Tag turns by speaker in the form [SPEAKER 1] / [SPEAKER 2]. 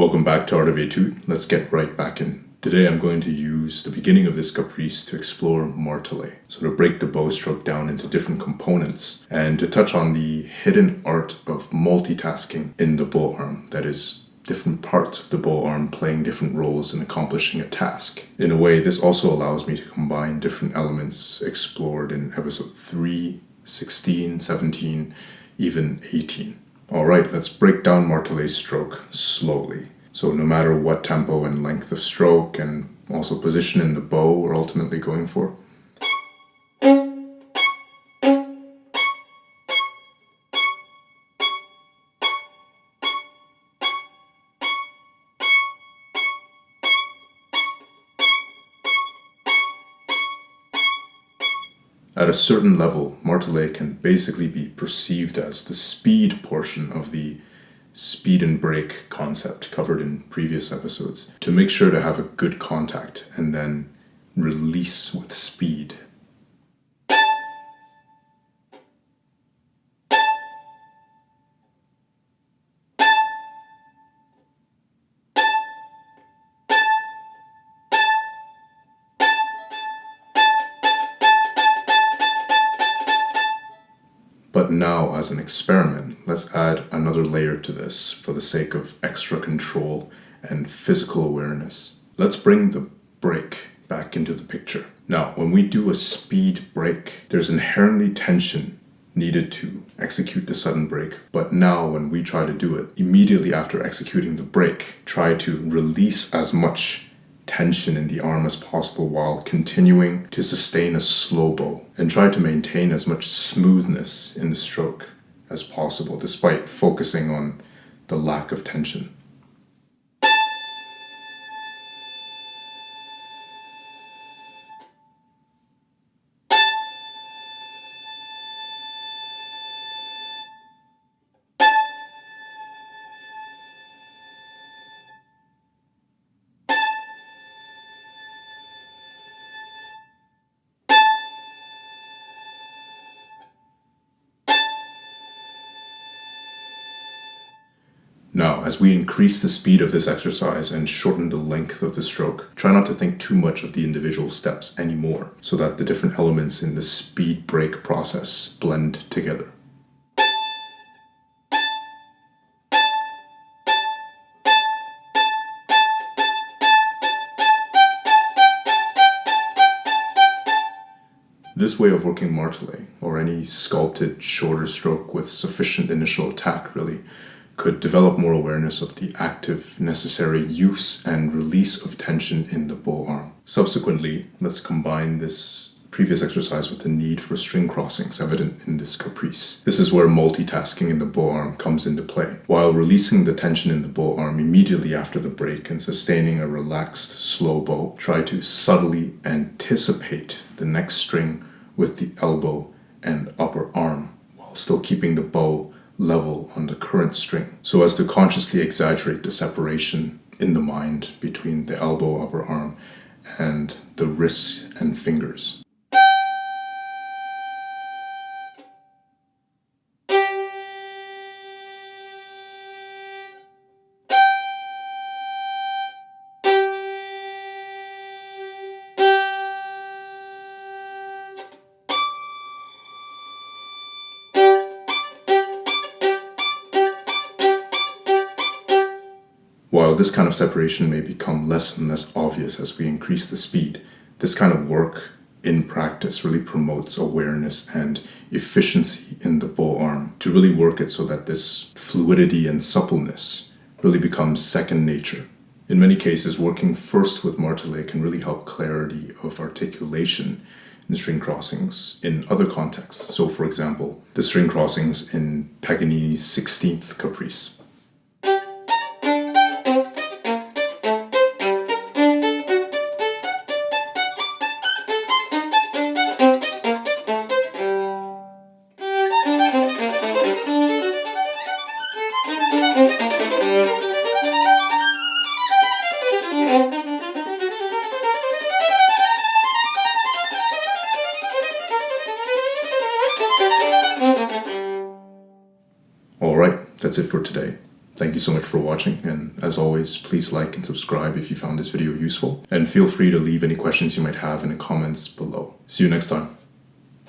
[SPEAKER 1] Welcome back to Art of Etude. Let's get right back in. Today I'm going to use the beginning of this caprice to explore Martelé, so to break the bow stroke down into different components and to touch on the hidden art of multitasking in the bow arm, that is, different parts of the bow arm playing different roles in accomplishing a task. In a way, this also allows me to combine different elements explored in episode 3, 16, 17, even 18. Alright, let's break down Martelé's stroke slowly. So no matter what tempo and length of stroke and also position in the bow we're ultimately going for. At a certain level, Martelé can basically be perceived as the speed portion of the speed and break concept covered in previous episodes, to make sure to have a good contact and then release with speed. But now, as an experiment, let's add another layer to this for the sake of extra control and physical awareness. Let's bring the break back into the picture. Now, when we do a speed break, there's inherently tension needed to execute the sudden break. But now, when we try to do it, immediately after executing the break, try to release as much tension in the arm as possible while continuing to sustain a slow bow, and try to maintain as much smoothness in the stroke as possible despite focusing on the lack of tension. Now, as we increase the speed of this exercise and shorten the length of the stroke, try not to think too much of the individual steps anymore, so that the different elements in the speed break process blend together. This way of working Martelé, or any sculpted shorter stroke with sufficient initial attack really, could develop more awareness of the active, necessary use and release of tension in the bow arm. Subsequently, let's combine this previous exercise with the need for string crossings evident in this caprice. This is where multitasking in the bow arm comes into play. While releasing the tension in the bow arm immediately after the break and sustaining a relaxed, slow bow, try to subtly anticipate the next string with the elbow and upper arm, while still keeping the bow level on the current string, so as to consciously exaggerate the separation in the mind between the elbow, upper arm, and the wrists and fingers. While this kind of separation may become less and less obvious as we increase the speed, this kind of work in practice really promotes awareness and efficiency in the bow arm to really work it so that this fluidity and suppleness really becomes second nature. In many cases, working first with Martelé can really help clarity of articulation in string crossings in other contexts. So for example, the string crossings in Paganini's 16th Caprice. Alright, that's it for today. Thank you so much for watching, and as always, please like and subscribe if you found this video useful, and feel free to leave any questions you might have in the comments below. See you next time.